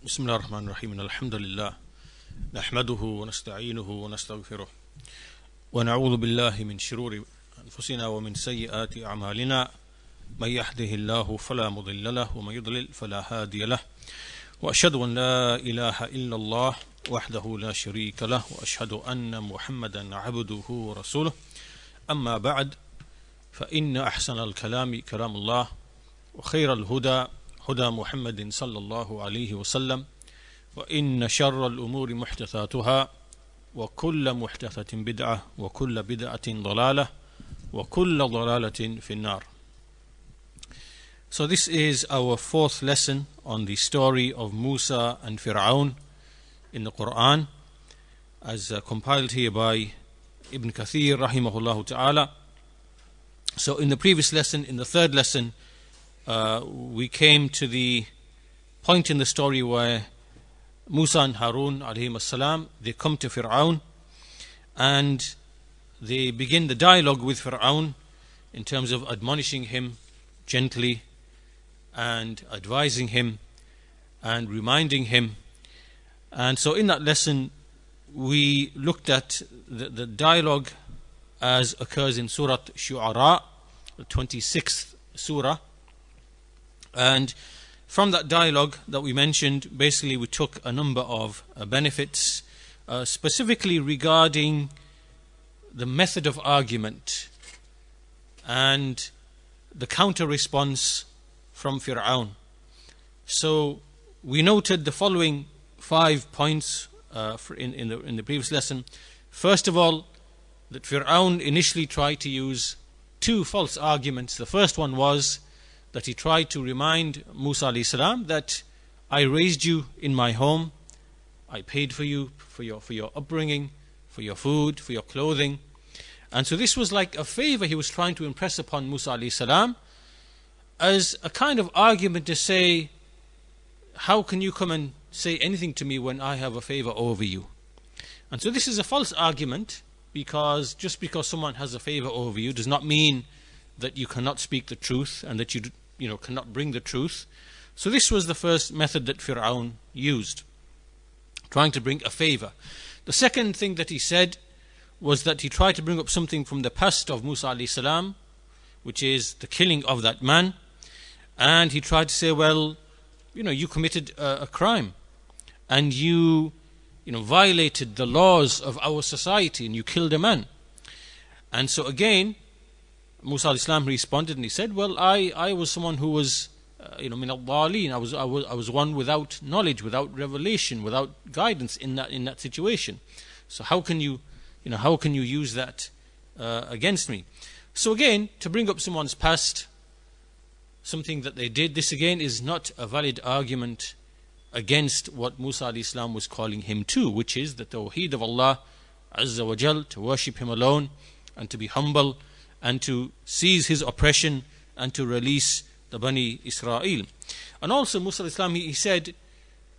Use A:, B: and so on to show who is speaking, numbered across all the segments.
A: بسم الله الرحمن الرحيم الحمد لله نحمده ونستعينه ونستغفره ونعوذ بالله من شرور أنفسنا ومن سيئات أعمالنا من يهده الله فلا مضل له ومن يضلل فلا هادي له وأشهد أن لا إله إلا الله وحده لا شريك له وأشهد أن محمدا عبده ورسوله أما بعد فإن أحسن الكلام كلام الله وخير الهدى هدى محمد صلى الله عليه وسلم وإن شر الأمور محدثاتها وكل محدثة بدعة وكل بدعة ضلالة وكل ضلالة في النار. So this is our fourth lesson on the story of Moosa and Firawn in the Quran, as compiled here by Ibn Kathir rahimahullah ta'ala. So in the previous lesson, in the third lesson, we came to the point in the story where Moosa and Harun alayhim as-salam, they come to Firawn and they begin the dialogue with Firawn in terms of admonishing him gently and advising him and reminding him. And so in that lesson we looked at the dialogue as occurs in Surah Shu'ara, the 26th surah. And from that dialogue that we mentioned, basically we took a number of benefits, specifically regarding the method of argument and the counter response from Firawn. So we noted the following 5 points in the previous lesson. First of all, that Firawn initially tried to use two false arguments. The first one was that he tried to remind Moosa alayhi salam that I raised you in my home, I paid for you for your upbringing, for your food, for your clothing. And so this was like a favor he was trying to impress upon Moosa alayhi salam, as a kind of argument to say, how can you come and say anything to me when I have a favor over you? And so this is a false argument, because just because someone has a favor over you does not mean that you cannot speak the truth and that you cannot bring the truth. So this was the first method that Firawn used, trying to bring a favor. The second thing that he said was that he tried to bring up something from the past of Moosa alayhi salam, which is the killing of that man. And he tried to say, well, you committed a crime and you violated the laws of our society and you killed a man. And so again, Moosa alayhi salam responded and he said, well, I was someone who was min al-dhalin. I was one without knowledge, without revelation, without guidance in that situation. So how can you use that against me? So again, to bring up someone's past, something that they did, this again is not a valid argument against what Moosa alayhi salam was calling him to, which is the tawheed of Allah Azza wa Jal, to worship Him alone and to be humble and to cease his oppression and to release the Bani Israel. And also Moosa alayhi salam, he said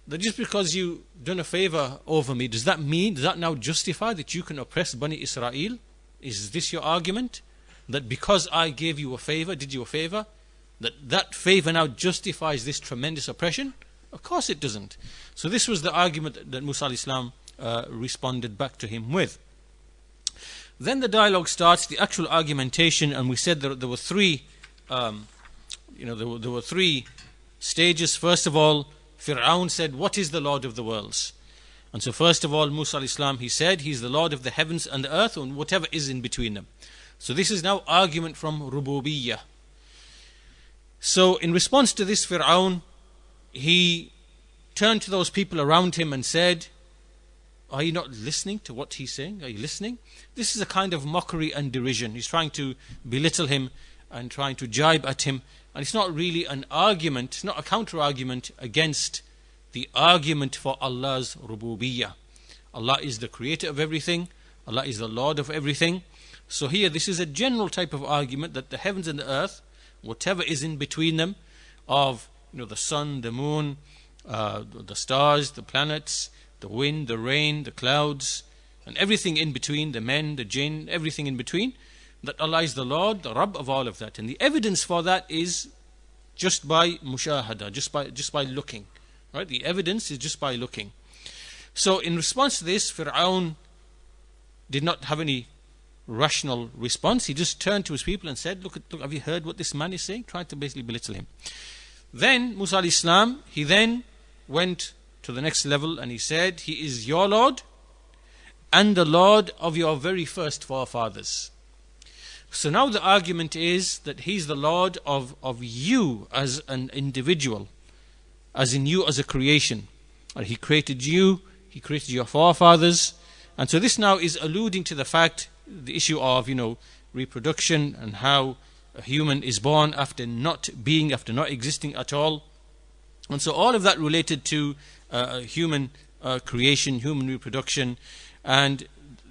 A: that just because you done a favor over me, does that now justify that you can oppress Bani Israel? Is this your argument? That because I gave you a favor, did you a favor, that favor now justifies this tremendous oppression? Of course it doesn't. So this was the argument that Moosa alayhi salam responded back to him with. Then the dialogue starts, the actual argumentation, and we said there were three there were three stages. First of all, Firawn said, what is the Lord of the worlds? And so first of all, Moosa alayhi salam, he said he's the Lord of the heavens and the earth and whatever is in between them. So this is now argument from Rububiyyah. So in response to this, Firawn, he turned to those people around him and said, are you not listening to what he's saying? Are you listening? This is a kind of mockery and derision. He's trying to belittle him and trying to jibe at him. And it's not really an argument, it's not a counter-argument against the argument for Allah's rububiyyah. Allah is the creator of everything. Allah is the Lord of everything. So here, this is a general type of argument that the heavens and the earth, whatever is in between them, of the sun, the moon, the stars, the planets, the wind, the rain, the clouds, and everything in between, the men, the jinn, everything in between, that Allah is the Lord, the Rabb of all of that. And the evidence for that is just by mushahada, just by looking. Right? The evidence is just by looking. So in response to this, Firawn did not have any rational response. He just turned to his people and said, look, have you heard what this man is saying? Trying to basically belittle him. Then Moosa alayhi salam, he then went to the next level and he said, he is your Lord and the Lord of your very first forefathers. So now the argument is that he's the Lord of you as an individual, as in you as a creation. He created you, he created your forefathers. And so this now is alluding to the fact, the issue of, reproduction and how a human is born after not existing at all. And so all of that related to human creation, human reproduction, and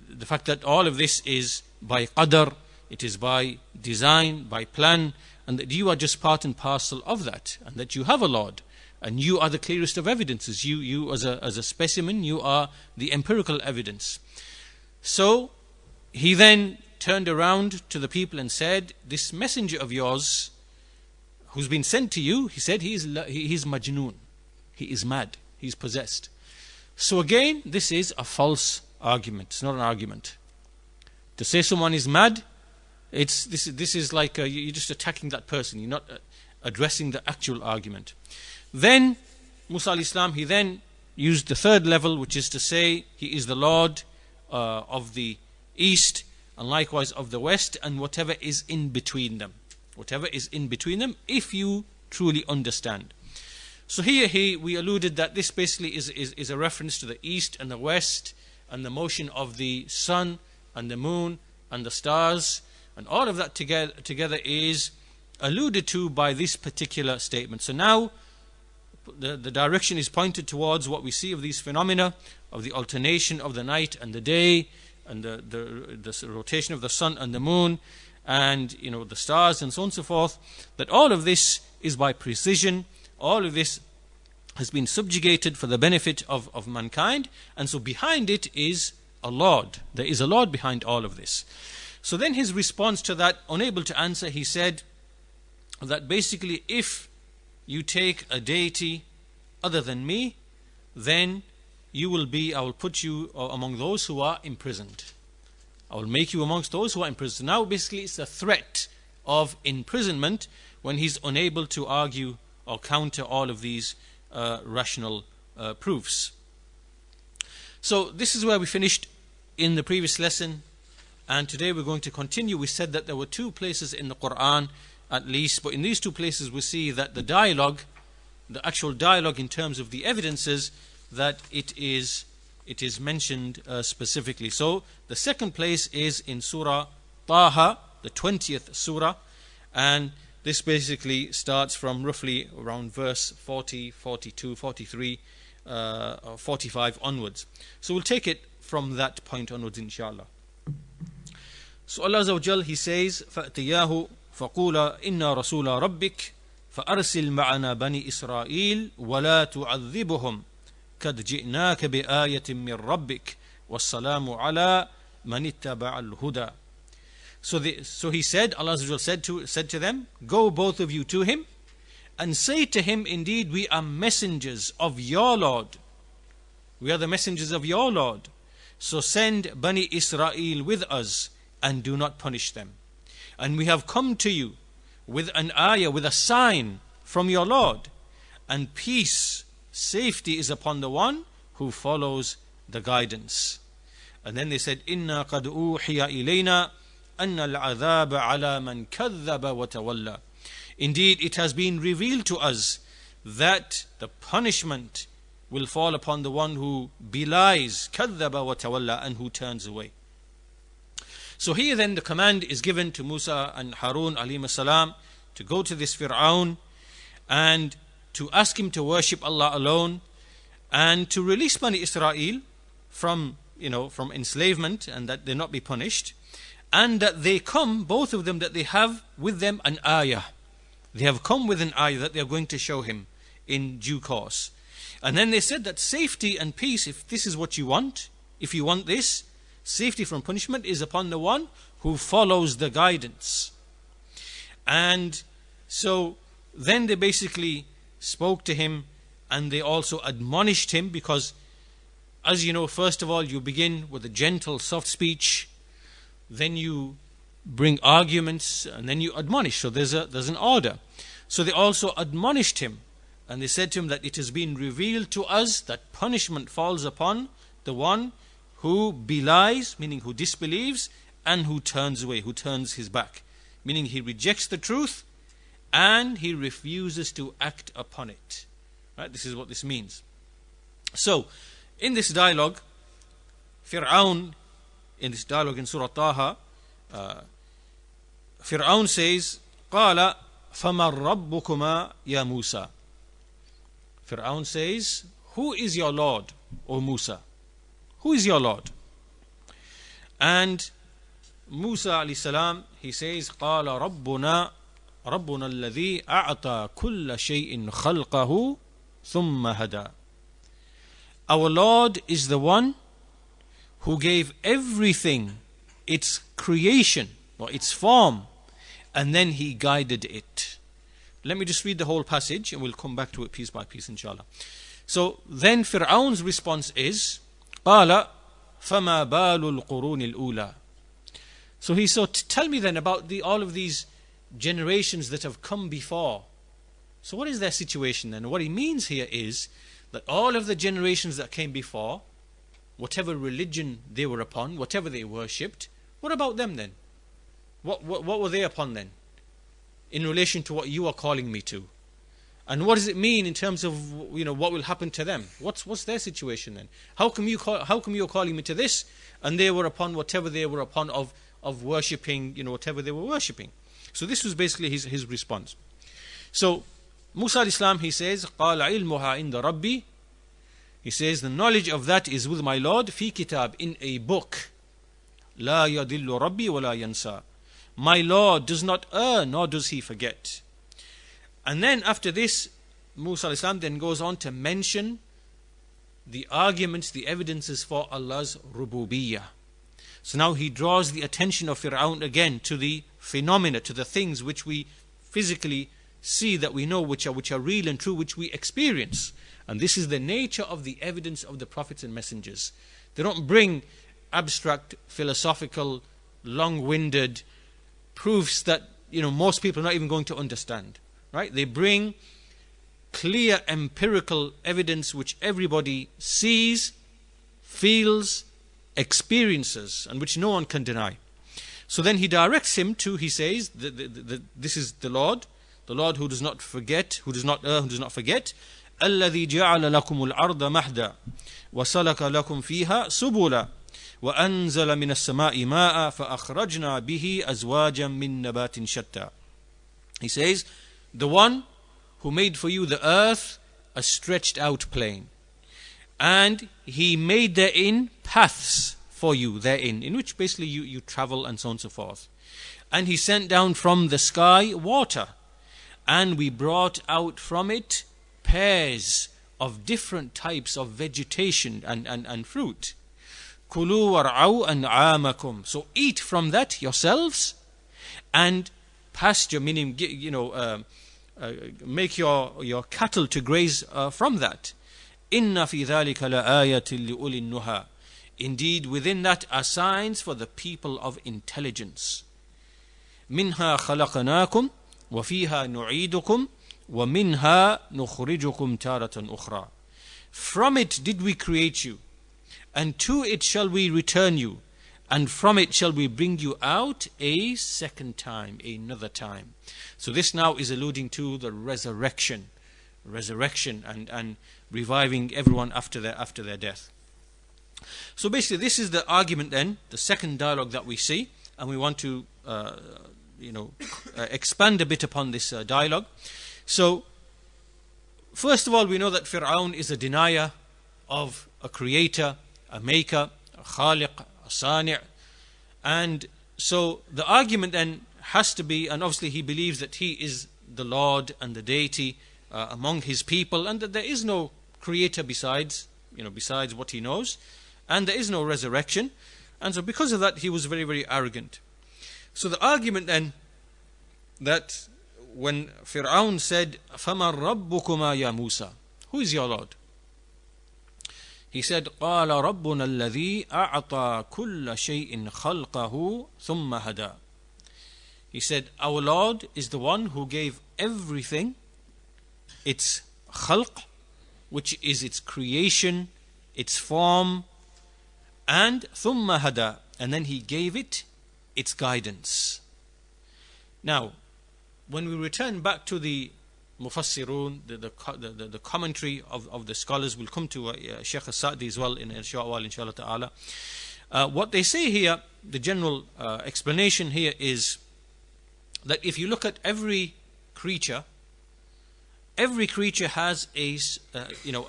A: the fact that all of this is by qadr, it is by design, by plan, and that you are just part and parcel of that, and that you have a Lord, and you are the clearest of evidences. You as a specimen, you are the empirical evidence. So he then turned around to the people and said, this messenger of yours who's been sent to you, he said he is majnoon, he is mad, he is possessed. So again, this is a false argument. It's not an argument. To say someone is mad, this is like you're just attacking that person. You're not addressing the actual argument. Then Moosa alayhi salam, he then used the third level, which is to say he is the Lord of the East and likewise of the West, and whatever is in between them. Whatever is in between them, if you truly understand. So here we alluded that this basically is a reference to the East and the West, and the motion of the sun and the moon and the stars, and all of that together is alluded to by this particular statement. So now the direction is pointed towards what we see of these phenomena of the alternation of the night and the day, and the rotation of the sun and the moon, and the stars and so on and so forth, that all of this is by precision. All of this has been subjugated for the benefit of mankind, and so behind it is a Lord. There is a Lord behind all of this. So then his response to that, unable to answer, he said that basically if you take a deity other than me, then I will put you among those who are imprisoned. I will make you amongst those who are imprisoned. Now basically it's a threat of imprisonment when he's unable to argue or counter all of these rational proofs. So this is where we finished in the previous lesson, and today we're going to continue. We said that there were two places in the Quran at least, but in these two places we see that the actual dialogue in terms of the evidences, that it is mentioned specifically. So the second place is in Surah Taha, the 20th Surah, and this basically starts from roughly around verse 40, 42, 43, 45 onwards. So we'll take it from that point onwards, inshallah. So Allah Azza wa Jal, He says, فَأْتِيَاهُ فَقُولَا إِنَّا رَسُولَ رَبِّكَ فَأَرْسِلْ مَعَنَا بَنِي إِسْرَائِيلَ وَلَا تُعَذِّبُهُمْ قَدْ جِئْنَاكَ بِآيَةٍ مِّن رَبِّكَ وَالسَّلَامُ عَلَى مَنِ اتَّبَعَ الْهُدَى. So he said, Allah Azza wa Jal said to them, go both of you to him and say to him, indeed we are messengers of your Lord. We are the messengers of your Lord. So send Bani Israel with us and do not punish them. And we have come to you with an ayah, with a sign from your Lord, and peace, safety is upon the one who follows the guidance. And then they said, Inna qad uhiya ilayna anna al-'adhab 'ala man kadhaba wa tawalla. Indeed, it has been revealed to us that the punishment will fall upon the one who belies, kadhaba wa tawalla, and who turns away. So here then the command is given to Moosa and Harun alayhi salam to go to this Firawn and to ask him to worship Allah alone and to release Bani Israel from enslavement, and that they not be punished, and that they come, both of them, that they have with them an ayah. They have come with an ayah that they are going to show him in due course. And then they said that safety and peace, if this is what you want, if you want this, safety from punishment is upon the one who follows the guidance. And so then they basically spoke to him and they also admonished him, because, as you know, first of all, you begin with a gentle, soft speech, then you bring arguments, and then you admonish. So there's an order. So they also admonished him, and they said to him that it has been revealed to us that punishment falls upon the one who belies, meaning who disbelieves, and who turns away, who turns his back, meaning he rejects the truth and he refuses to act upon it. Right? This is what this means. So, in this dialogue, Firawn, in this dialogue in Surah Taha, Firawn says, قَالَ فَمَا رَبُّكُمَا يَا Moosa. Firawn says, who is your Lord, O Moosa? Who is your Lord? And Moosa alayhi salam, he says, قَالَ رَبُّنَا الَّذِي أَعْطَى كُلَّ شَيْءٍ خَلْقَهُ ثُمَّ هَدَى. Our Lord is the one who gave everything its creation or its form, and then he guided it. Let me just read the whole passage and we'll come back to it piece by piece, inshallah. So then Fir'aun's response is, قَالَ فَمَا بَالُ الْقُرُونِ الْأُولَى. So he said, tell me then about all of these generations that have come before. So what is their situation then? What he means here is that all of the generations that came before, whatever religion they were upon, whatever they worshipped, what about them then? What were they upon then, in relation to what you are calling me to? And what does it mean in terms of, what will happen to them? What's their situation then? How come you're calling me to this, and they were upon whatever they were upon of worshipping, whatever they were worshipping? So this was basically his response. So Moosa alayhi salam, he says, قَالَ عِلْمُهَا عِنْدَ رَبِّي. He says, the knowledge of that is with my Lord, fi kitab, in a book. لَا يَضِلُّ رَبِّي وَلَا يَنْسَى. My Lord does not err, nor does he forget. And then after this, Moosa alayhi salam then goes on to mention the arguments, the evidences for Allah's rububiyyah. So now he draws the attention of Firawn again to the phenomena, to the things which we physically see, that we know, which are real and true, which we experience. And this is the nature of the evidence of the prophets and messengers. They don't bring abstract, philosophical, long-winded proofs that most people are not even going to understand. Right? They bring clear empirical evidence which everybody sees, feels, experiences, and which no one can deny. So then he directs him to, he says, this is the Lord who does not forget, who does not err, who does not forget. الذي جعل لكم الأرض مهدا وسلك لكم فيها سبلا وأنزل من السماء ماء فأخرجنا به أزواجا من نبات شتى. He says, the one who made for you the earth a stretched out plain, and he made therein paths for you therein, in which basically you travel and so on and so forth. And he sent down from the sky water, and we brought out from it pairs of different types of vegetation and fruit. Kulu war'au an'amakum. So eat from that yourselves, and pasture, meaning make your cattle to graze from that. Inna fi dhalika la'ayatin li'ulil nuha. Indeed, within that are signs for the people of intelligence. Minha khalaqnakum wa fiha nu'idukum wa minha nukhrijukum taratan ukhra. From it did we create you, and to it shall we return you, and from it shall we bring you out a second time, another time. So this now is alluding to the resurrection and reviving everyone after their death. So basically this is the argument then, the second dialogue that we see, and we want to expand a bit upon this dialogue. So first of all, we know that Firawn is a denier of a creator, a maker, a khaliq, a sani', and so the argument then has to be, and obviously he believes that he is the Lord and the deity among his people, and that there is no creator besides what he knows, and there is no resurrection, and so because of that he was very, very arrogant. So the argument then, that when Firawn said, فَمَا رَبُّكُمَا يَا Moosa, Who is your Lord? He said, قَالَ رَبُّنَا الَّذِي أَعْطَى كُلَّ شَيْءٍ خَلْقَهُ ثُمَّ هَدَى. He said, our Lord is the one who gave everything its khalq, which is its creation, its form, and ثُمَّ هَدَى, and then He gave it its guidance. Now, when we return back to the Mufassirun, the commentary of the scholars, will come to Shaykh al-Sa'di as well in a short while, inshallah ta'ala. What they say here, the general explanation here is that if you look at every creature has a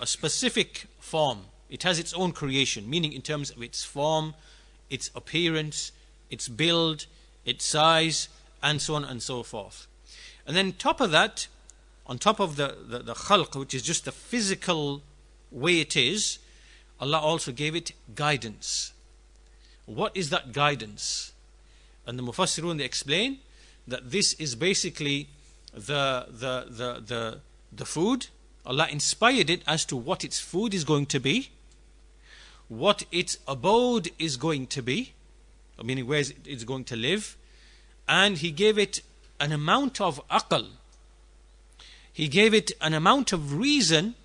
A: specific form. It has its own creation, meaning in terms of its form, its appearance, its build, its size, and so on and so forth. And then top of that, on top of the khalq, which is just the physical way it is, Allah also gave it guidance. What is that guidance? And the Mufassirun, they explain that this is basically the food. Allah inspired it as to what its food is going to be, what its abode is going to be, meaning where it's going to live, and He gave it an amount of aql. He gave it an amount of reason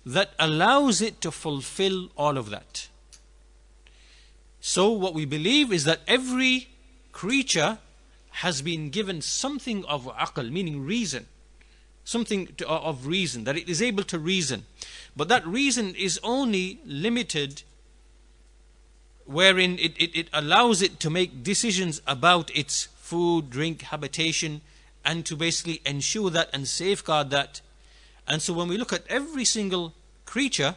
A: that allows it to fulfill all of that. So what we believe is that every creature has been given something of aql, meaning reason, something of reason, that it is able to reason. But that reason is only limited wherein it allows it to make decisions about its food, drink, habitation, and to basically ensure that and safeguard that. And so when we look at every single creature,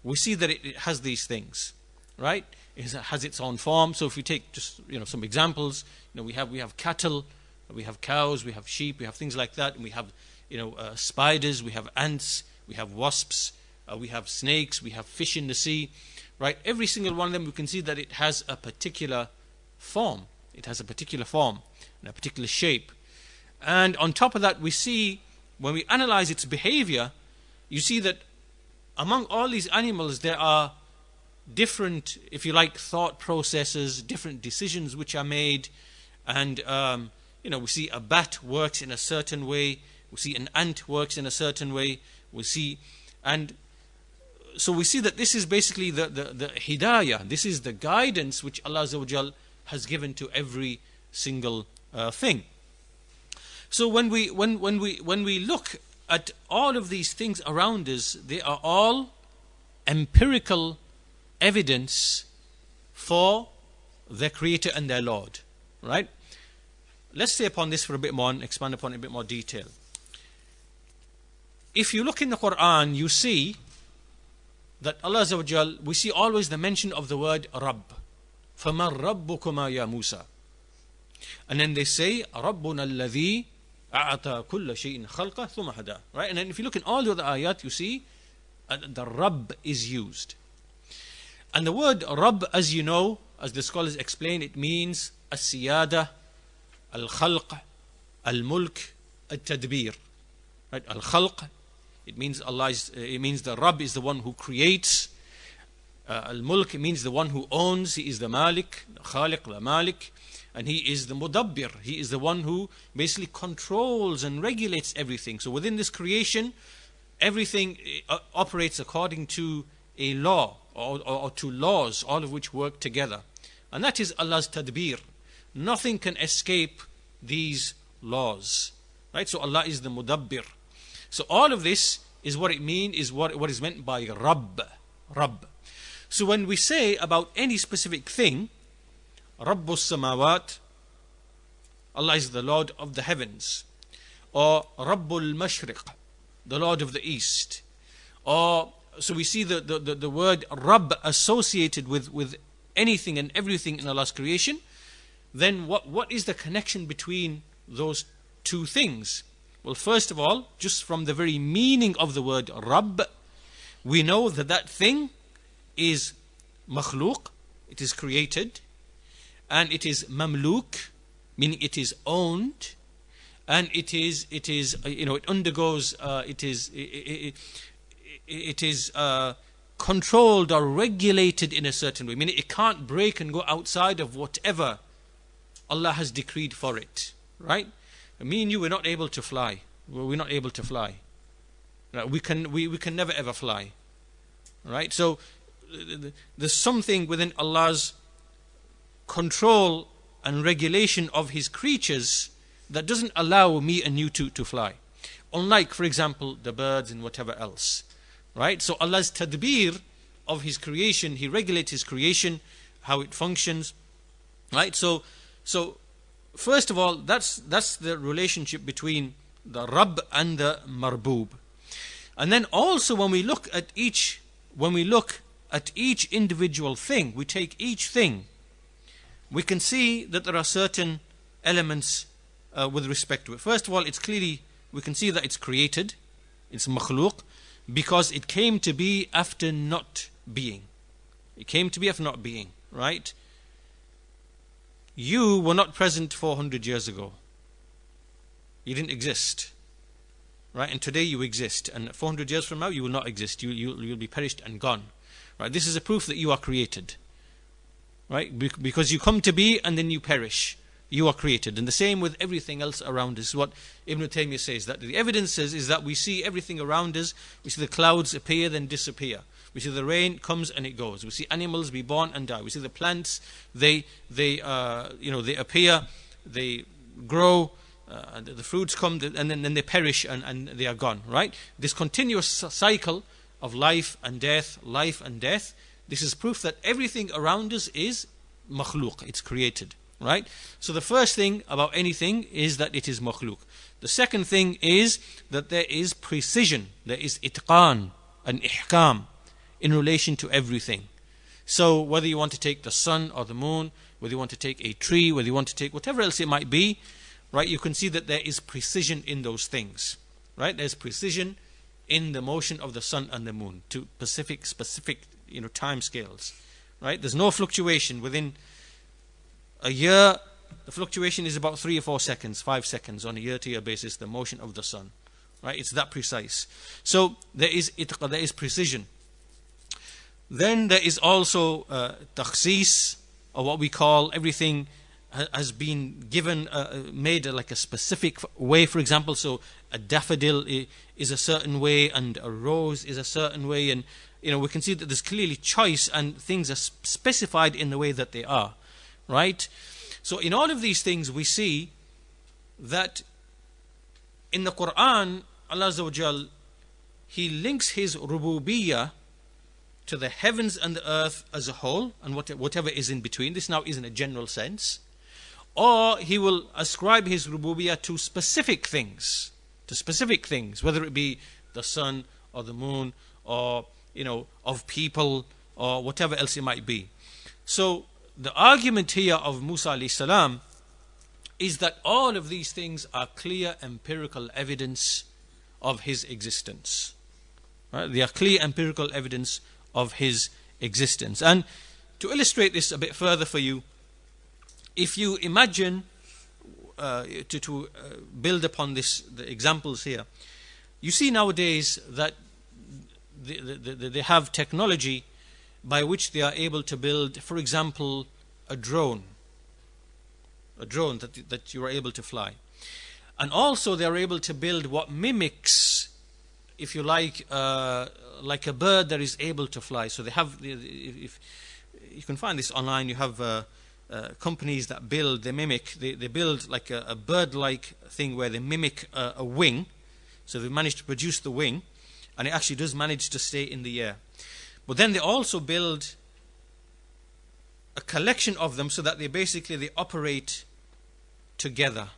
A: we see that it has these things, right? It has its own form. So if we take just some examples, we have cattle, we have cows, we have sheep, we have things like that, and we have spiders, we have ants, we have wasps, we have snakes, we have fish in the sea, right? Every single one of them, we can see that it has a particular form. It has a particular form and a particular shape. And on top of that, we see, when we analyze its behavior, you see that among all these animals, there are different, if you like, thought processes, different decisions which are made. And, we see a bat works in a certain way. We see an ant works in a certain way. And so we see that this is basically the hidayah. This is the guidance which Allah Azza wa Jal has given to every single thing. So when we look at all of these things around us, they are all empirical evidence for their Creator and their Lord, right? Let's stay upon this for a bit more and expand upon it in a bit more detail. If you look in the Quran, you see that Allah Azza wa Jal, we see always the mention of the word Rabb. فَمَنْ رَبُّكُمَا يَا مُوسَى. And then they say, رَبُّنَا الَّذِي أَعْطَى كُلَّ شَيْءٍ خَلْقَهُ ثُمَّ هَدَى. Right? And then if you look in all the other ayat, you see the Rabb is used. And the word Rabb, as you know, as the scholars explain, it means السيادة, الخلق, الملك, التدبير. Right? Al-Khalq, it means it means the Rabb is the one who creates. Al-Mulk, it means the one who owns. He is the Malik, the Khaliq, the Malik. And He is the Mudabbir. He is the one who basically controls and regulates everything. So within this creation, everything operates according to a law or to laws, all of which work together. And that is Allah's Tadbir. Nothing can escape these laws. Right? So Allah is the Mudabbir. So all of this is what it means, is what is meant by Rabb. Rabb. So when we say about any specific thing, Rabbus Samawat, Allah is the Lord of the heavens, or Rabbul Mashriq, the Lord of the East, or so we see the word Rabb associated with anything and everything in Allah's creation. Then what is the connection between those two things? Well, first of all, just from the very meaning of the word Rabb, we know that thing is makhluk, it is created, and it is mamluk, meaning it is owned, and it undergoes it is controlled or regulated in a certain way, meaning it can't break and go outside of whatever Allah has decreed for it, right? Me and you, we're not able to fly. We're not able to fly. Right? We can never ever fly, right? So there's something within Allah's control and regulation of His creatures that doesn't allow me and you to fly. Unlike, for example, the birds and whatever else, right? So Allah's tadbir of His creation, He regulates His creation, how it functions, right? So first of all, that's the relationship between the Rabb and the Marboob. And then also when we look at each individual thing, we take each thing, we can see that there are certain elements with respect to it. First of all, it's clearly, we can see that it's created, it's makhluk, because it came to be after not being. It came to be after not being, right? You were not present 400 years ago. You didn't exist, right? And today you exist, and 400 years from now you will not exist. You'll be perished and gone, right? This is a proof that you are created, right? Because you come to be and then you perish. You are created. And the same with everything else around us. What Ibn Taymiyyah says, that the evidence is that we see everything around us. We see the clouds appear then disappear. We see the rain comes and it goes. We see animals be born and die. We see the plants, they appear, they grow, the fruits come, and then they perish and they are gone, right? This continuous cycle of life and death, this is proof that everything around us is makhluk, it's created, right? So the first thing about anything is that it is makhluk. The second thing is that there is precision, there is itqan and ihkam in relation to everything. So whether you want to take the sun or the moon, whether you want to take a tree, whether you want to take whatever else it might be, right, you can see that there is precision in those things, right? There's precision in the motion of the sun and the moon to specific time scales, right? There's no fluctuation within a year. The fluctuation is about 3 or 4 seconds, 5 seconds on a year-to-year basis, the motion of the sun, right? It's that precise. So there is precision. Then there is also takhsis, or what we call everything has been given, made like a specific way. For example, so a daffodil is a certain way and a rose is a certain way, and we can see that there's clearly choice and things are specified in the way that they are, right? So in all of these things we see that in the Quran, Allah Azza wa Jal, He links His rububiyyah to the heavens and the earth as a whole and whatever is in between. This now is in a general sense. Or He will ascribe His rububiyyah to specific things, whether it be the sun or the moon or of people or whatever else it might be. So the argument here of Moosa alayhi salam is that all of these things are clear empirical evidence of His existence, right? They are clear empirical evidence of His existence. And to illustrate this a bit further for you, if you imagine to build upon the examples here, you see nowadays that they have technology by which they are able to build, for example, a drone that you are able to fly. And also they are able to build what mimics, if you like a bird that is able to fly. So they have, if you can find this online, you have companies that build, they build like a bird-like thing where they mimic a wing. So they manage to produce the wing, and it actually does manage to stay in the air. But then they also build a collection of them so that they operate together,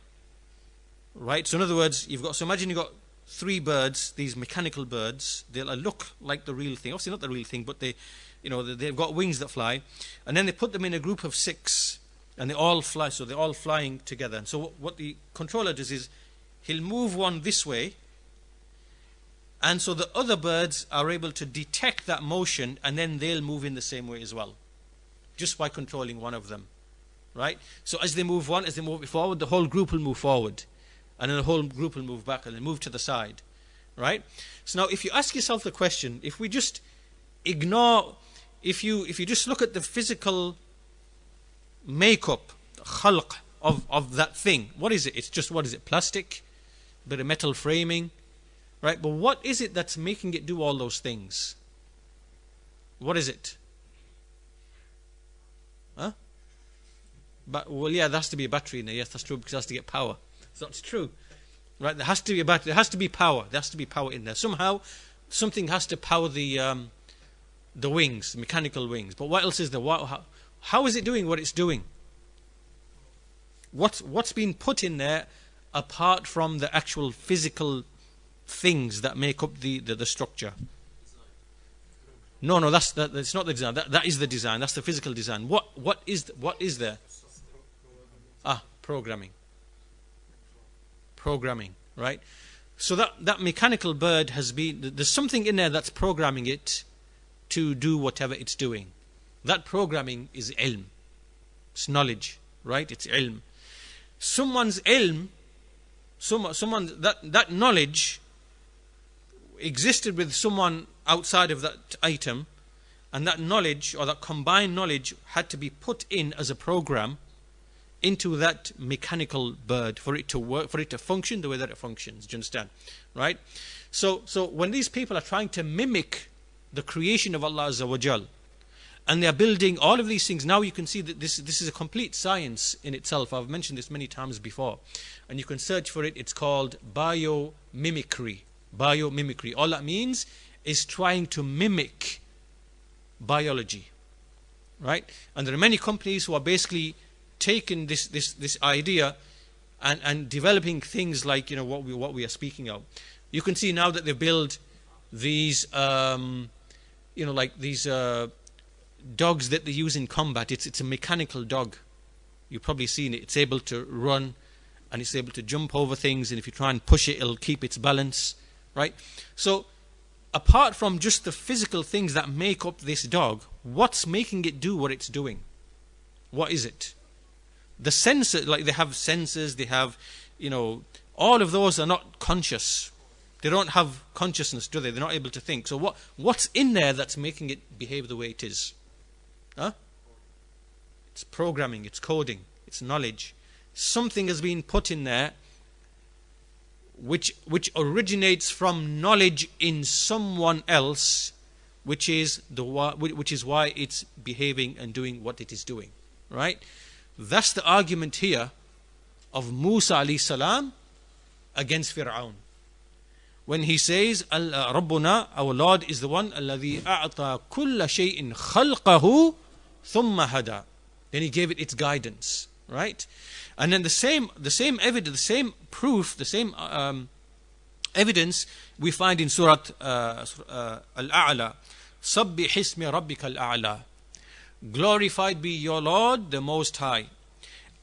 A: right? So in other words, imagine you've got 3 birds, these mechanical birds. They'll look like the real thing, obviously not the real thing, but they've got wings that fly, and then they put them in a group of 6 and they all fly, so they're all flying together. And so what the controller does is he'll move one this way, and so the other birds are able to detect that motion, and then they'll move in the same way as well, just by controlling one of them, right? So as they move forward, the whole group will move forward, and then the whole group will move back and then move to the side, right? So now if you ask yourself the question, if we just ignore, if you just look at the physical makeup, khalq of that thing, what is it? It's just, what is it? Plastic, bit of metal framing, right? But what is it that's making it do all those things? What is it? Huh? But, well, yeah, there has to be a battery in there. Yes, that's true, because it has to get power. So that's true, right? There has to be a battery. There has to be power. There has to be power in there. Somehow, something has to power the wings, mechanical wings. But what else is there? How is it doing what it's doing? What's been put in there apart from the actual physical things that make up the structure? No, that's not the design. That is the design. That's the physical design. What is there? Programming, right? So that mechanical bird has been, there's something in there that's programming it to do whatever it's doing. That programming is ilm. It's knowledge, right? It's ilm. Someone's ilm, that knowledge existed with someone outside of that item, and that knowledge, or that combined knowledge, had to be put in as a program into that mechanical bird for it to work, for it to function the way that it functions. Do you understand? Right? So when these people are trying to mimic the creation of Allah Azza wa Jal, and they're building all of these things, now you can see that this is a complete science in itself. I've mentioned this many times before, and you can search for it. It's called biomimicry. Biomimicry. All that means is trying to mimic biology, right? And there are many companies who are basically taking this idea and developing things like, what we are speaking of. You can see now that they build these like these dogs that they use in combat. It's a mechanical dog. You've probably seen it. It's able to run, and it's able to jump over things, and if you try and push it, it'll keep its balance, right? So apart from just the physical things that make up this dog, what's making it do what it's doing? What is it? The sensor, like they have sensors, they have, all of those are not conscious. They don't have consciousness, do they? They're not able to think. So what's in there that's making it behave the way it is? Huh? It's programming, it's coding, it's knowledge. Something has been put in there which originates from knowledge in someone else, which is why it's behaving and doing what it is doing, right? That's the argument here of Moosa alayhi salam against Firawn, when he says, Rabbuna, our Lord, is the one, الذي أعطى كل شيء خلقه ثم هدى. Then he gave it its guidance, right? And then the same evidence, the same proof, the same evidence we find in Surah Al-A'la. سبح اسم ربك الأعلى. Glorified be your Lord, the Most High.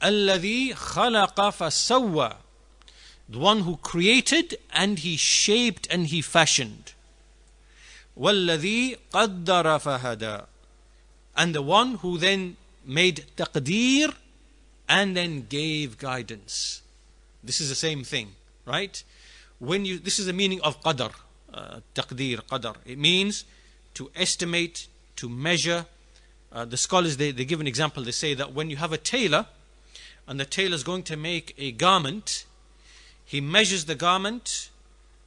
A: الذي خلق فسوى. The one who created and he shaped and he fashioned. وَالَّذِي قَدَّرَ فَهَدَى. And the one who then made taqdeer and then gave guidance. This is the same thing, right? This is the meaning of qadar, taqdeer, qadar. It means to estimate, to measure. The scholars, they give an example. They say that when you have a tailor, and the tailor is going to make a garment, he measures the garment,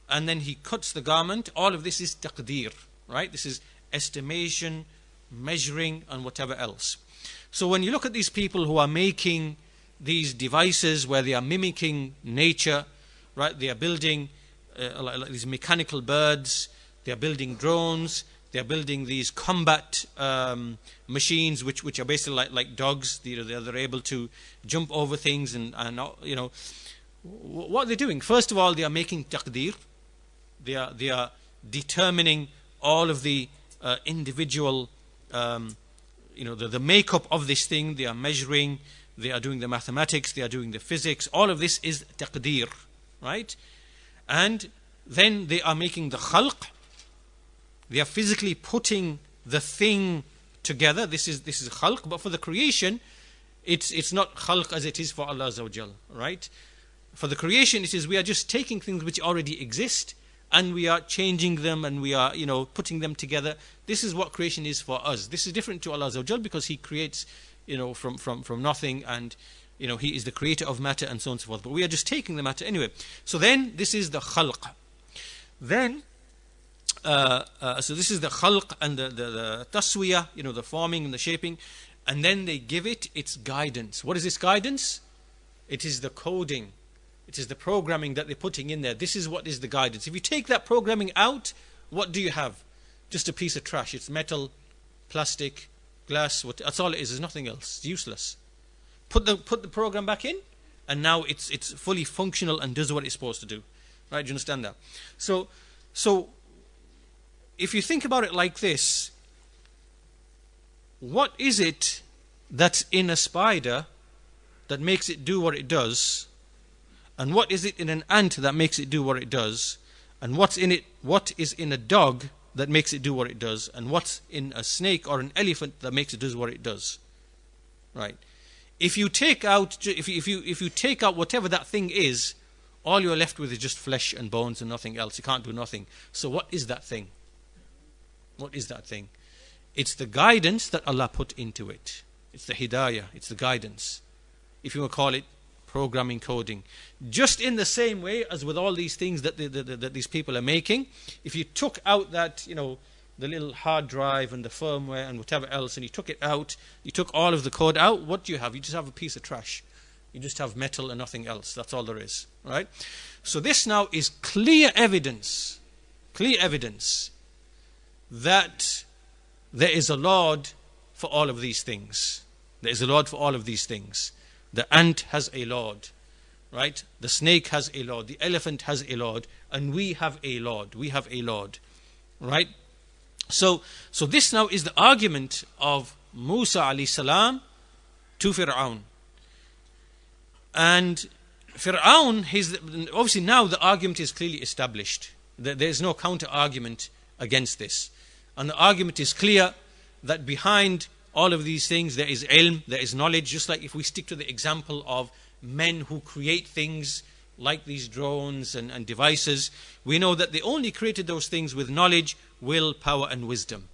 A: and then he cuts the garment. All of this is taqdeer, right? This is estimation, measuring, and whatever else. So when you look at these people who are making these devices where they are mimicking nature, right? They are building like these mechanical birds, they are building drones, they are building these combat machines which are basically like dogs. They're able to jump over things and what they're doing. First of all, they are making taqdeer. They are determining all of the individual the makeup of this thing. They are measuring, they are doing the mathematics, they are doing the physics. All of this is taqdeer, right? And then they are making the khalq. They are physically putting the thing together. This is khalq, but for the creation, it's not khalq as it is for Allah Azza wa Jal, right? For the creation, it is we are just taking things which already exist and we are changing them, and we are, putting them together. This is what creation is for us. This is different to Allah Azza wa Jal, because He creates, from nothing, and He is the creator of matter, and so on and so forth. But we are just taking the matter anyway. So then this is the khalq. Then so this is the khalq and the taswiyah, the forming and the shaping, and then they give it its guidance. What is this guidance? It is the coding, it is the programming that they're putting in there. This is what is the guidance. If you take that programming out, what do you have? Just a piece of trash. It's metal, plastic, glass. That's all it is. There's nothing else. It's useless. Put the program back in, and now it's fully functional and does what it's supposed to do. Right? Do you understand that? So if you think about it like this, what is it that's in a spider that makes it do what it does, and what is it in an ant that makes it do what it does, and what is in a dog that makes it do what it does, and what's in a snake or an elephant that makes it do what it does? Right? If you take out whatever that thing is, all you're left with is just flesh and bones and nothing else. You can't do nothing. So what is that thing? What is that thing? It's the guidance that Allah put into it. It's the hidayah. It's the guidance. If you want to call it programming, coding. Just in the same way as with all these things that these people are making, if you took out that, the little hard drive and the firmware and whatever else, and you took it out, you took all of the code out, what do you have? You just have a piece of trash. You just have metal and nothing else. That's all there is. Right? So this now is clear evidence that there is a Lord for all of these things. There is a Lord for all of these things. The ant has a Lord, right? The snake has a Lord. The elephant has a Lord. And we have a Lord. We have a Lord, right? So this now is the argument of Moosa alayhi salam to Firawn. And Firawn, obviously now the argument is clearly established. There is no counter argument against this. And the argument is clear that behind all of these things there is ilm, there is knowledge. Just like if we stick to the example of men who create things like these drones and devices, we know that they only created those things with knowledge, will, power and wisdom.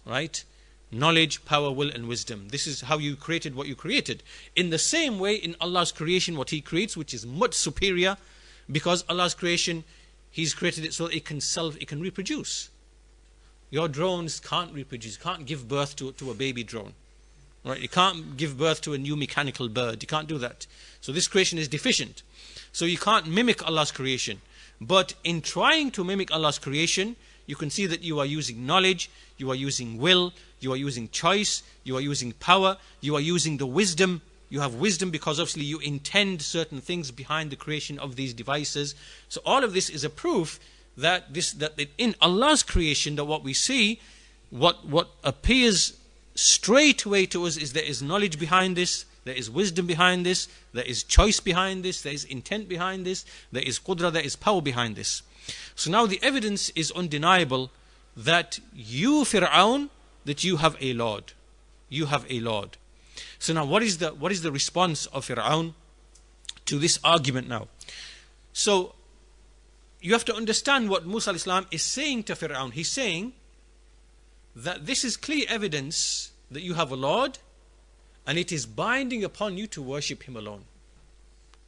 A: Right? Knowledge, power, will and wisdom. This is how you created what you created. In the same way, in Allah's creation, what He creates, which is much superior, because Allah's creation, He's created it so that it can reproduce. Your drones can't reproduce, can't give birth to a baby drone. Right? You can't give birth to a new mechanical bird. You can't do that. So this creation is deficient. So you can't mimic Allah's creation. But in trying to mimic Allah's creation, you can see that you are using knowledge, you are using will, you are using choice, you are using power, you are using the wisdom. You have wisdom because obviously you intend certain things behind the creation of these devices. So all of this is a proof that in Allah's creation, that what we see, what appears straight away to us is there is knowledge behind this, there is wisdom behind this, there is choice behind this, there is intent behind this, there is qudra, there is power behind this. So now the evidence is undeniable that you, Firawn, that you have a Lord. You have a Lord. So now what is the response of Firawn to this argument now? So you have to understand what Moosa alayhi salam is saying to Firawn. He's saying that this is clear evidence that you have a Lord, and it is binding upon you to worship Him alone.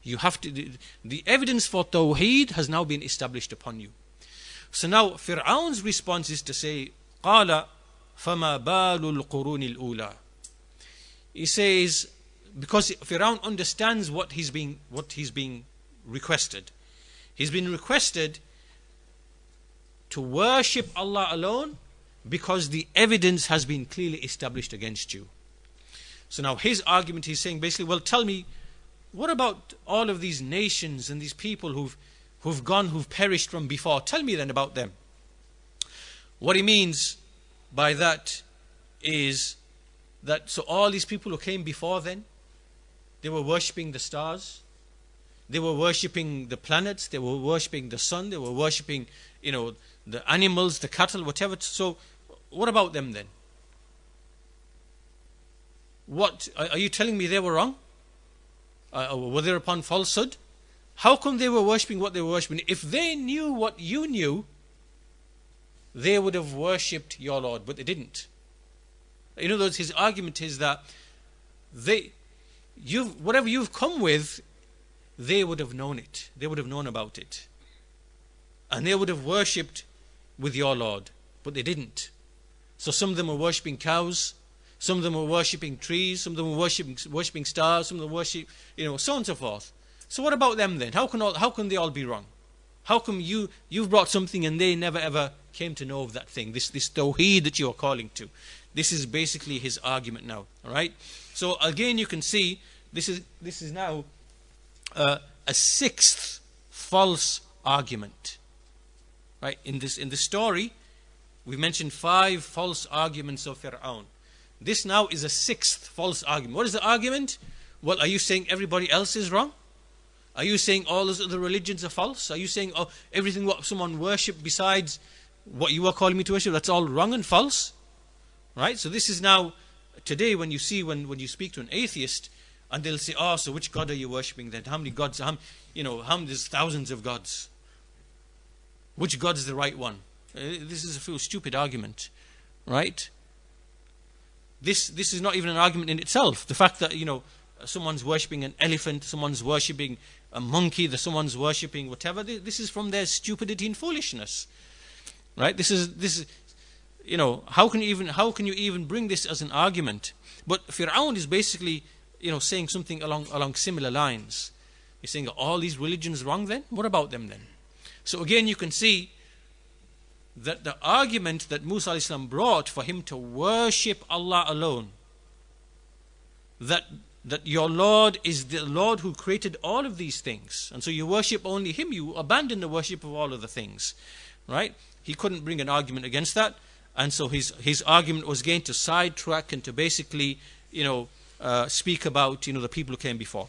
A: You have to. The evidence for Tawheed has now been established upon you. So now Firawn's response is to say, قَالَ فَمَا بَالُ الْقُرُونِ الْأُولَى. He says, because Firawn understands what he's being requested. He's been requested to worship Allah alone because the evidence has been clearly established against you. So now his argument, he's saying basically, well, tell me, what about all of these nations and these people who've perished from before? Tell me then about them. What he means by that is that so all these people who came before then, they were worshipping the stars, they were worshipping the planets, they were worshipping the sun, they were worshipping, the animals, the cattle, whatever. So what about them then? What are you telling me they were wrong? Were they upon falsehood? How come they were worshipping what they were worshipping? If they knew what you knew, they would have worshipped your Lord, but they didn't. In other words, his argument is that whatever you've come with, they would have known it. They would have known about it. And they would have worshipped with your Lord, but they didn't. So some of them were worshipping cows, some of them were worshipping trees, some of them were worshipping stars, some of them worship, so on and so forth. So what about them then? How can they all be wrong? How come you've brought something and they never ever came to know of that thing? This tawheed that you are calling to. This is basically his argument now. All right. So again, you can see this is now a sixth false argument. Right. In this story, we mentioned 5 false arguments of Firawn. This now is a sixth false argument. What is the argument? Well, are you saying everybody else is wrong? Are you saying all those other religions are false? Are you saying everything what someone worshipped besides what you are calling me to worship, that's all wrong and false? Right? So this is now, today when you speak to an atheist, and they'll say, so which God are you worshipping then? How many gods? There's thousands of gods. Which God is the right one? This is a stupid argument. Right? This is not even an argument in itself. The fact that, someone's worshipping an elephant, someone's worshipping a monkey, someone's worshipping whatever, this is from their stupidity and foolishness. Right? This is how can you even bring this as an argument? But Firawn is basically, saying something along similar lines. He's saying, are all these religions wrong then? What about them then? So again, you can see that the argument that Moosa alayhi salam brought for him to worship Allah alone, that your Lord is the Lord who created all of these things, and so you worship only him, you abandon the worship of all of the things, right? He couldn't bring an argument against that, and so his argument was going to sidetrack and to basically speak about the people who came before.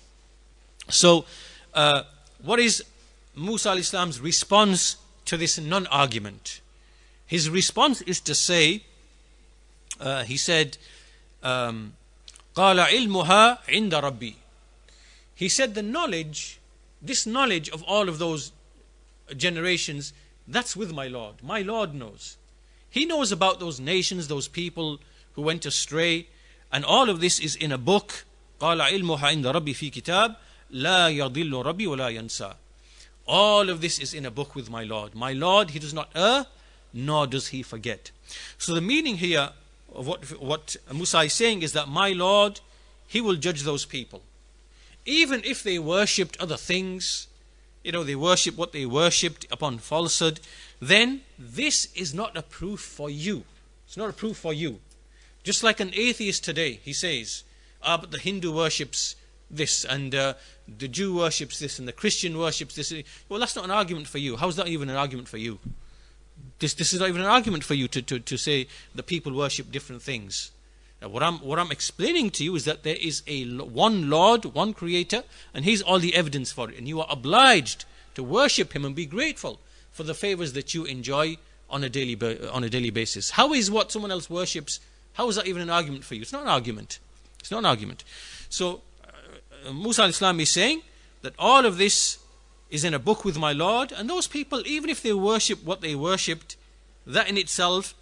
A: So what is Moosa alayhi salam's response to this non-argument? His response is to say, he said, قَالَ عِلْمُهَا عِنْدَ رَبِّي. He said this knowledge of all of those generations, that's with my Lord. My Lord knows. He knows about those nations, those people who went astray, and all of this is in a book. قَالَ عِلْمُهَا عِنْدَ رَبِّي فِي كِتَابٍ لَا يَضِلُّ رَبِّي وَلَا يَنْسَى. All of this is in a book with my Lord. My Lord, he does not err, nor does he forget. So the meaning here of what Moosa is saying is that my Lord, he will judge those people. Even if they worshipped other things, they worship what they worshipped upon falsehood, then this is not a proof for you. It's not a proof for you. Just like an atheist today, he says, but the Hindu worships this, and the Jew worships this, and the Christian worships this. Well, that's not an argument for you. How's that even an argument for you? This is not even an argument for you to say the people worship different things. Now, what I'm explaining to you is that there is one Lord, one Creator, and He's all the evidence for it, and you are obliged to worship Him and be grateful for the favors that you enjoy on a daily basis. How is what someone else worships? How is that even an argument for you? It's not an argument. It's not an argument. So Moosa alayhi salam is saying that all of this is in a book with my Lord, and those people, even if they worship what they worshipped, that in itself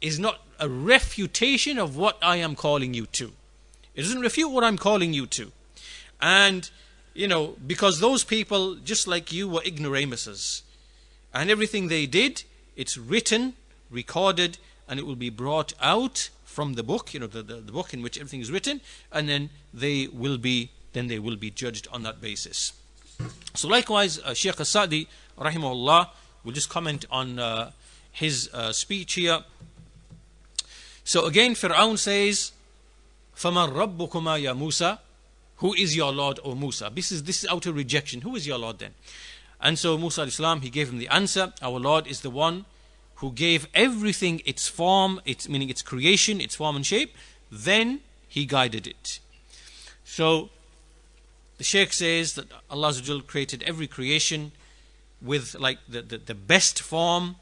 A: is not a refutation of what I am calling you to. It doesn't refute what I'm calling you to. And because those people, just like you, were ignoramuses, and everything they did, it's written, recorded, and it will be brought out from the book, the book in which everything is written, and then they will be judged on that basis. So likewise, Shaykh As-Sa'di rahimahullah will just comment on his speech here. So again, Firawn says, فَمَنْ رَبُّكُمَا يَا Moosa? Who is your Lord, O Moosa? This is out of rejection. Who is your Lord then? And so Moosa alayhi salam, he gave him the answer. Our Lord is the one who gave everything its form, meaning its creation, its form and shape. Then he guided it. So the Shaykh says that Allah Azza wa Jal created every creation with like the best form,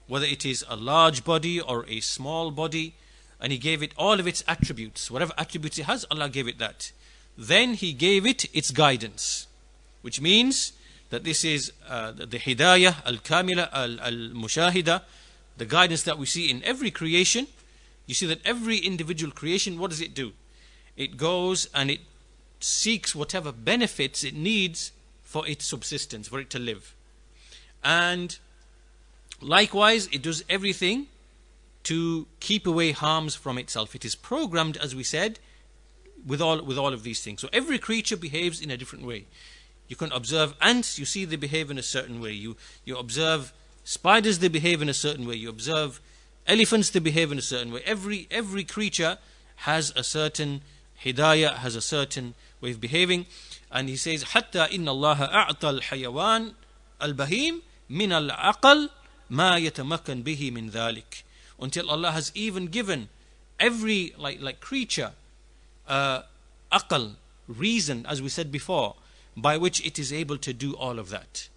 A: whether it is a large body or a small body, and He gave it all of its attributes. Whatever attributes it has, Allah gave it that. Then He gave it its guidance, which means that this is the hidayah al-kamila al-mushahida, the guidance that we see in every creation, you see that every individual creation, what does it do? It goes and it seeks whatever benefits it needs for its subsistence, for it to live. And likewise, it does everything to keep away harms from itself. It is programmed, as we said, with all of these things. So every creature behaves in a different way. You can observe ants, you see they behave in a certain way. You observe spiders, they behave in a certain way. You observe elephants, they behave in a certain way. Every creature has a certain hidayah, has a certain way of behaving. And he says, حَتَّى إِنَّ اللَّهَ أَعْطَى الْحَيَوَانِ الْبَهِيمِ مِنَ الْعَقَلِ مَا يَتَمَكَّنْ بِهِ مِنْ ذَلِكَ. Until Allah has even given every like creature aql, reason, as we said before, by which it is able to do all of that.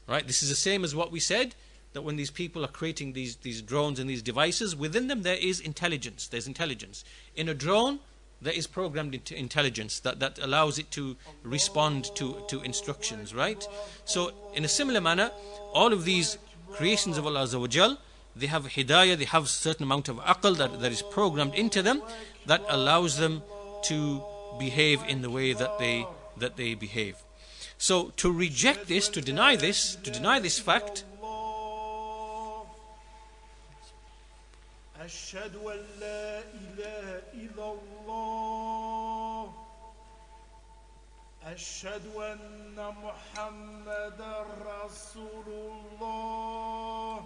A: Right? This is the same as what we said, that when these people are creating these drones and these devices, within them there is intelligence. There's intelligence. In a drone, there is programmed intelligence that allows it to respond to instructions, right? So in a similar manner, all of these creations of Allah Azza wa Jal, they have hidayah, they have a certain amount of aql that is programmed into them, that allows them to behave in the way that they behave. So to reject this, to deny this fact,
B: أشهد أن لا إله إلا الله أشهد أن محمدا رسول الله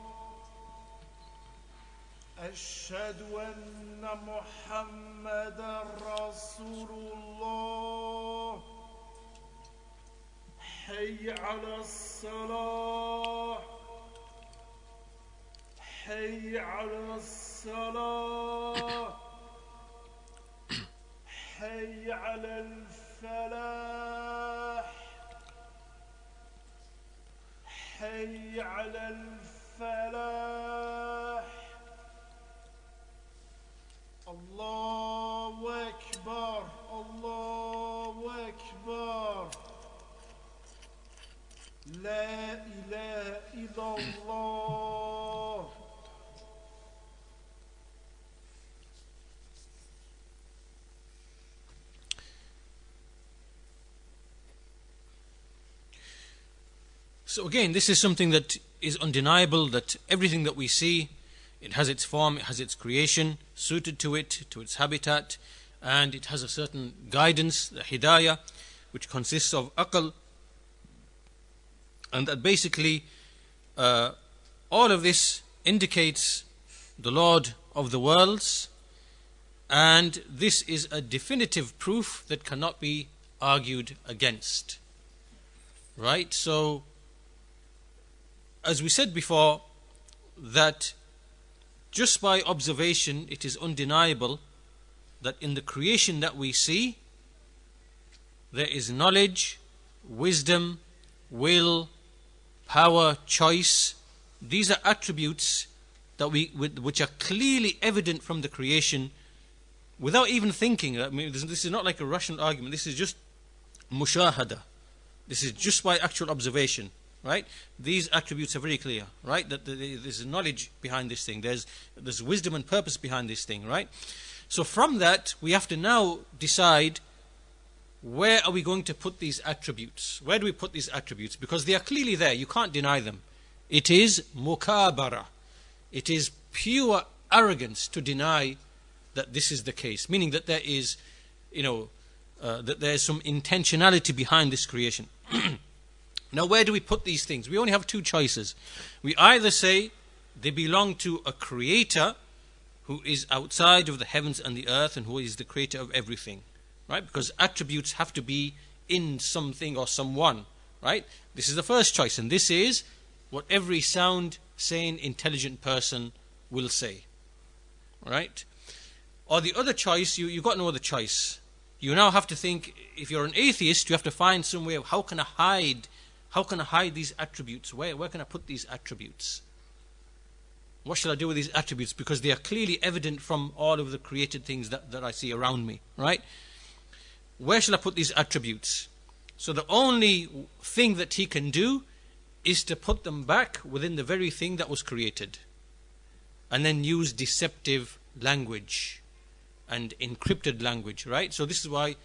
B: أشهد أن محمدا رسول الله حي على الصلاة حي على الصلاة حي على الفلاح حي على الفلاح الله أكبر الله أكبر لا إله إلا الله.
A: So again, this is something that is undeniable, that everything that we see, it has its form, it has its creation, suited to it, to its habitat, and it has a certain guidance, the hidayah, which consists of aql, and that basically all of this indicates the Lord of the worlds, and this is a definitive proof that cannot be argued against. Right? So, as we said before, that just by observation it is undeniable that in the creation that we see there is knowledge, wisdom, will, power, choice. These are attributes that which are clearly evident from the creation without even thinking. I mean, this is not like a rational argument. This is just mushahada. This is just by actual observation, right? These attributes are very clear, right? That there's knowledge behind this thing. There's wisdom and purpose behind this thing, right? So from that, we have to now decide, where are we going to put these attributes? Where do we put these attributes? Because they are clearly there. You can't deny them. It is mukabara. It is pure arrogance to deny that this is the case. Meaning that there is, that there is some intentionality behind this creation. Now, where do we put these things? We only have two choices. We either say they belong to a creator who is outside of the heavens and the earth and who is the creator of everything. Right? Because attributes have to be in something or someone, right? This is the first choice, and this is what every sound, sane, intelligent person will say, right? Or the other choice, you've got no other choice. You now have to think, if you're an atheist, you have to find some way of how can I hide these attributes? Where can I put these attributes? What shall I do with these attributes? Because they are clearly evident from all of the created things that I see around me, right? Where shall I put these attributes? So the only thing that he can do is to put them back within the very thing that was created. and then use deceptive language and encrypted language, right? So this is why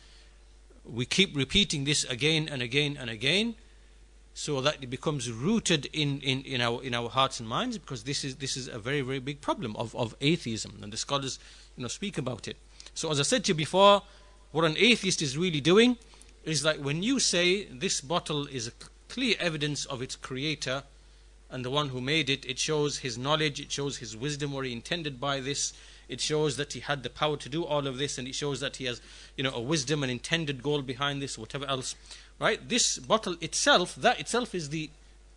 A: we keep repeating this again and again and again, so that it becomes rooted in our hearts and minds, because this is a very, very big problem of atheism, and the scholars speak about it. So as I said to you before, what an atheist is really doing is like when you say this bottle is a clear evidence of its creator and the one who made it, it shows his knowledge, it shows his wisdom, what he intended by this, it shows that he had the power to do all of this, and it shows that he has a wisdom and intended goal behind this, whatever else, right? This bottle itself, that itself is the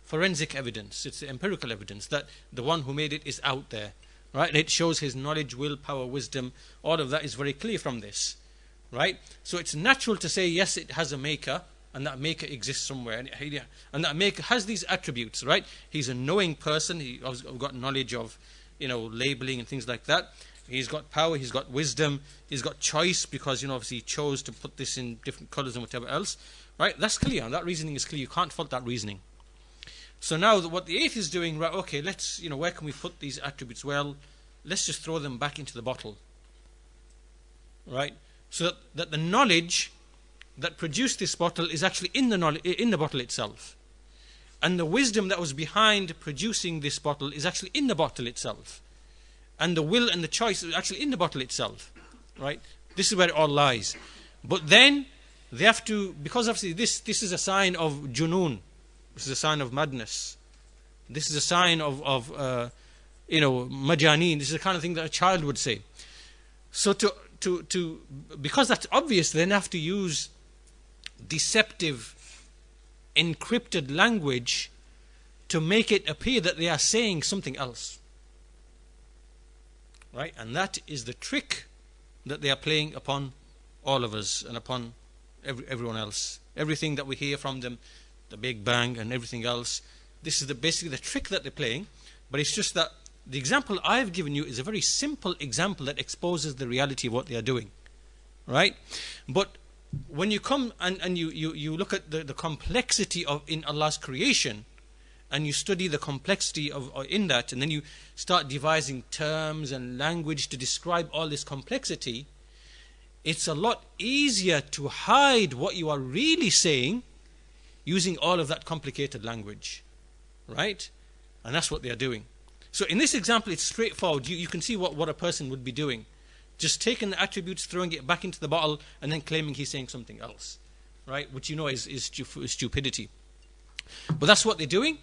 A: forensic evidence, it's the empirical evidence that the one who made it is out there, right? And it shows his knowledge, will, power, wisdom, all of that is very clear from this, right? So it's natural to say yes, it has a maker, and that maker exists somewhere, and that maker has these attributes, right? He's a knowing person, he's got knowledge of labeling and things like that. He's got power, he's got wisdom, he's got choice, because obviously he chose to put this in different colors and whatever else, right? That's clear, and that reasoning is clear. You can't fault that reasoning. So now what the atheist is doing, right? Okay, let's where can we put these attributes? Well, let's just throw them back into the bottle, right? So that the knowledge that produced this bottle is actually in the bottle itself, and the wisdom that was behind producing this bottle is actually in the bottle itself, and the will and the choice is actually in the bottle itself, right? This is where it all lies. But then they have to, because obviously this is a sign of junoon, this is a sign of madness, this is a sign of majaneen, this is the kind of thing that a child would say. So to because that's obvious, then have to use deceptive encrypted language to make it appear that they are saying something else, right? And that is the trick that they are playing upon all of us and upon everyone else. Everything that we hear from them, the Big Bang and everything else, this is basically the trick that they're playing. But it's just that the example I've given you is a very simple example that exposes the reality of what they are doing, right? But when you come and you look at the complexity in Allah's creation, and you study the complexity in that, and then you start devising terms and language to describe all this complexity, it's a lot easier to hide what you are really saying using all of that complicated language, right? And that's what they are doing. So in this example, it's straightforward. You can see what a person would be doing. Just taking the attributes, throwing it back into the bottle, and then claiming he's saying something else, right? Which is stupidity. But that's what they're doing,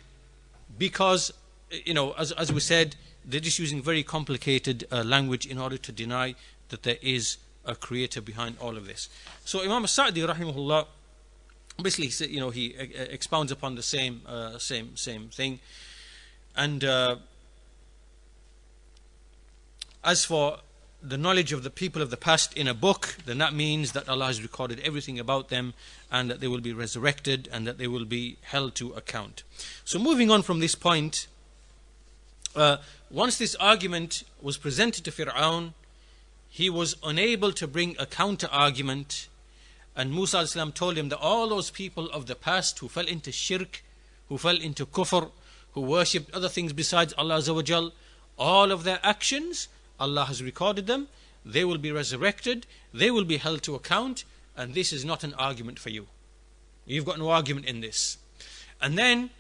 A: because as we said, they're just using very complicated language in order to deny that there is a creator behind all of this. So Imam Sa'di rahimahullah basically he expounds upon the same thing. And as for the knowledge of the people of the past in a book, then that means that Allah has recorded everything about them, and that they will be resurrected, and that they will be held to account. So moving on from this point, once this argument was presented to Firawn, he was unable to bring a counter argument, and Moosa al-Salam told him that all those people of the past who fell into shirk, who fell into kufr, who worshipped other things besides Allah Azza wa Jal, all of their actions, Allah has recorded them, they will be resurrected, they will be held to account, and this is not an argument for you. You've got no argument in this. And then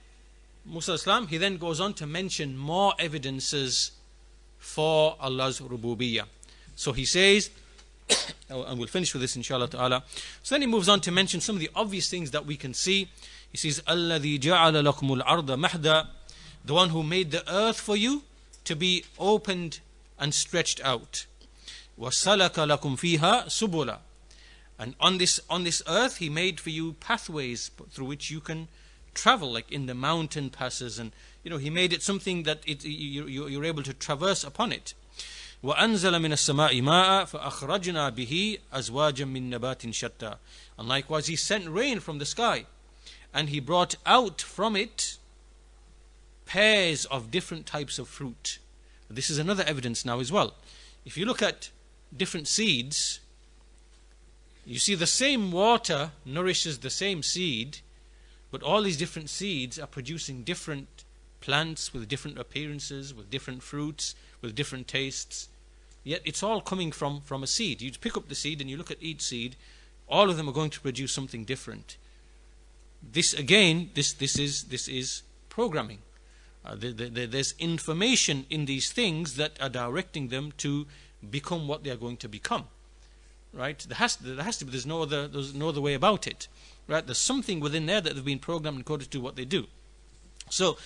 A: Moosa al-Salam, he then goes on to mention more evidences for Allah's rububiyyah. So he says, and we'll finish with this inshallah ta'ala. So then he moves on to mention some of the obvious things that we can see. He says, الَّذِي جَعَلَ لَكُمُ الْأَرْضَ مَحْدًا, the one who made the earth for you to be opened and stretched out. وَسَلَكَ لَكُمْ فِيهَا سُبُلًا, and on this earth he made for you pathways through which you can travel, like in the mountain passes, and he made it something that you're able to traverse upon it. وَأَنزَلَ مِنَ السَّمَاءِ مَاءً فَأَخْرَجْنَا بِهِ أَزْوَاجًا مِّن نَبَاتٍ شَتَّى, and likewise he sent rain from the sky, and he brought out from it pairs of different types of fruit. This is another evidence now as well. If you look at different seeds, you see the same water nourishes the same seed, but all these different seeds are producing different plants with different appearances, with different fruits, with different tastes. Yet it's all coming from a seed. You pick up the seed and you look at each seed, all of them are going to produce something different. This again, this is programming. There's information in these things that are directing them to become what they are going to become. Right? There has to be. There's no other way about it. Right? There's something within there that have been programmed and coded to what they do. So,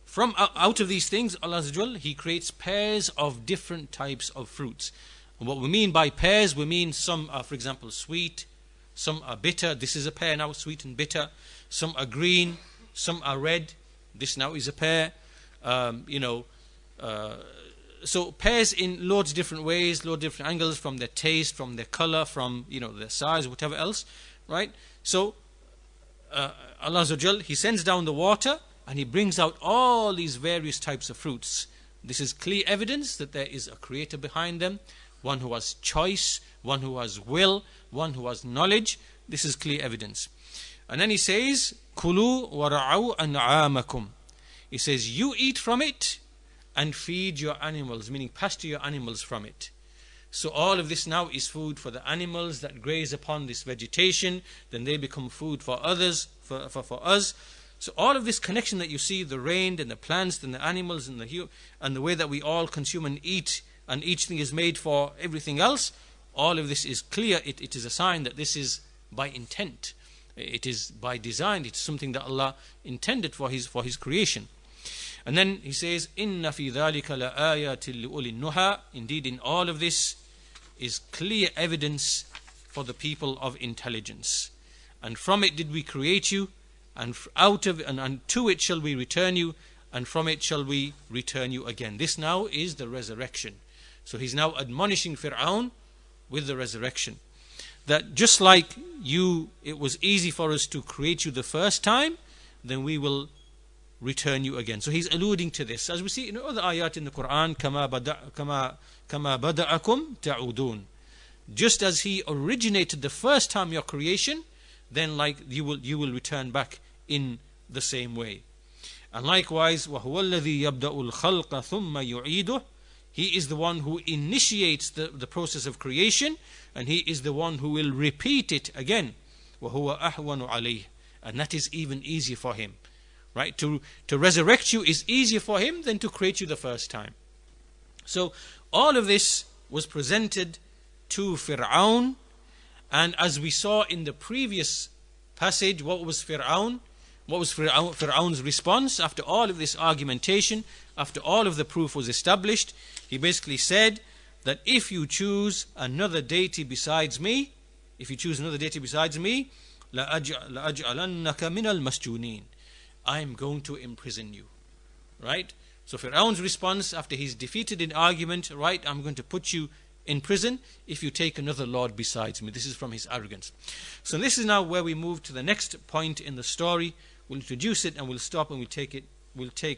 A: from out of these things, Allah Azza wa Jal, He creates pairs of different types of fruits. And what we mean by pairs, we mean some are, for example, sweet, some are bitter. This is a pear now, sweet and bitter. Some are green, some are red. This now is a pear. So pears in loads of different ways, loads of different angles, from their taste, from their color, from their size, whatever else, right? So Allah Azza wa Jal, He sends down the water and He brings out all these various types of fruits. This is clear evidence that there is a creator behind them, one who has choice, one who has will, one who has knowledge. This is clear evidence. And then He says, Kulu wara'u an'amakum. He says, you eat from it and feed your animals, meaning pasture your animals from it. So all of this now is food for the animals that graze upon this vegetation. Then they become food for others, for us. So all of this connection that you see, the rain and the plants and the animals and the way that we all consume and eat, and each thing is made for everything else, all of this is clear. It is a sign that this is by intent. It is by design. It's something that Allah intended for His creation. And then He says, Inna fi dhalika la ayatil li ulil nuha. Indeed, in all of this is clear evidence for the people of intelligence. And from it did we create you, and to it shall we return you, and from it shall we return you again. This now is the resurrection. So He's now admonishing Firawn with the resurrection. That just like it was easy for us to create you the first time, then we will return you again. So He's alluding to this, as we see in other ayat in the Quran, kama bada'akum ta'udun. Just as He originated the first time your creation, then like you will return back in the same way. And likewise, وَهُوَ الَّذِي يَبْدَأُ الْخَلْقَ ثُمَّ يُعِيدُهُ. He is the one who initiates the process of creation, and He is the one who will repeat it again. وَهُوَ أَحْوَنُ عَلَيْهِ. And that is even easier for Him. Right? To resurrect you is easier for Him than to create you the first time. So all of this was presented to Firawn, and as we saw in the previous passage, what was Firawn's response after all of this argumentation, after all of the proof was established? He basically said that if you choose another deity besides me, لَأَجْعَلَنَّكَ مِنَ الْمَسْجُونِينَ. I am going to imprison you. Right? So Firawn's response after he's defeated in argument, right, I'm going to put you in prison if you take another Lord besides me. This is from his arrogance. So this is now where we move to the next point in the story. We'll introduce it and we'll stop, and we'll take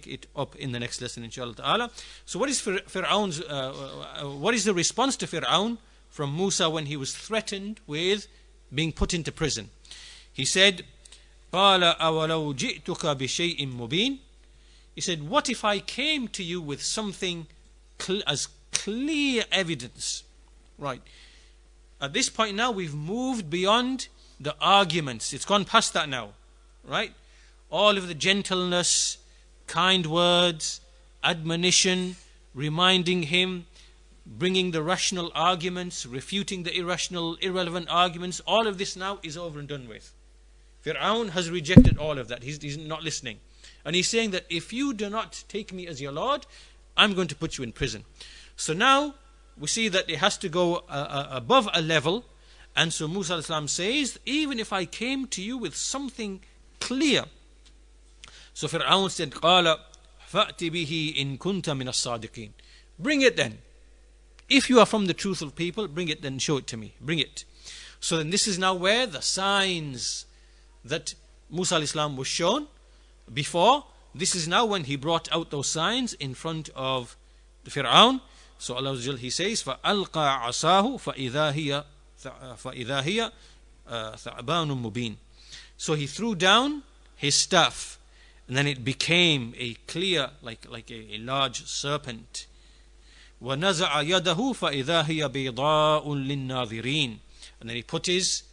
A: it up in the next lesson, inshallah ta'ala. So what is what is the response to Firawn from Moosa when he was threatened with being put into prison? He said, قَالَ أَوَلَوْ جِئْتُكَ بِشَيْءٍ مُبِينٍ. He said, what if I came to you with something as clear evidence? Right. At this point now, we've moved beyond the arguments. It's gone past that now. Right? All of the gentleness, kind words, admonition, reminding him, bringing the rational arguments, refuting the irrelevant arguments, all of this now is over and done with. Firawn has rejected all of that. He's not listening. And he's saying that if you do not take me as your Lord, I'm going to put you in prison. So now we see that it has to go above a level. And so Moosa alayhi salam says, even if I came to you with something clear. So Firawn said, قَالَ فَأْتِ بِهِ إِن كُنْتَ مِنَ الصَّادِقِينَ. Bring it then. If you are from the truthful people, bring it then, show it to me. Bring it. So then this is now where the signs that Moosa alayhi salam was shown before, this is now when he brought out those signs in front of the Firawn. So Allah He says, فَأَلْقَى عَصَاهُ فَإِذَا هِيَ ثَعْبَانٌ مُبِينٌ. So he threw down his staff, and then it became a clear, like a large serpent. وَنَزَعَ يَدَهُ فَإِذَا هِيَ بَيْضَاءٌ لِلنَّاظِرِينَ. And then he put his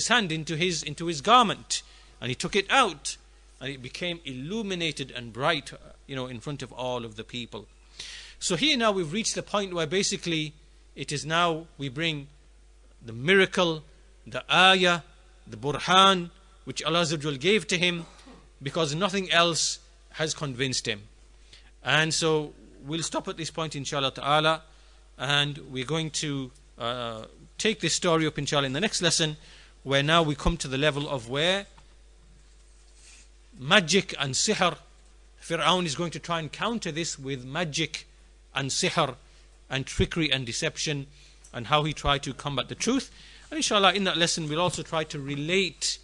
A: hand into his garment, and he took it out, and it became illuminated and bright, in front of all of the people. So here now we've reached the point where basically it is now we bring the miracle, the ayah, the burhan, which Allah Azza wa Jal gave to him, because nothing else has convinced him. And so we'll stop at this point, inshallah ta'ala, and we're going to take this story up, inshallah, in the next lesson, where now we come to the level of where magic and sihr, Firawn is going to try and counter this with magic and sihr and trickery and deception, and how he tried to combat the truth. And inshallah, in that lesson we'll also try to relate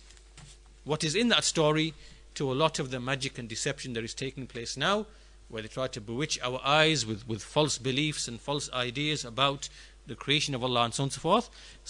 A: what is in that story to a lot of the magic and deception that is taking place now, where they try to bewitch our eyes with false beliefs and false ideas about the creation of Allah and so on and so forth. So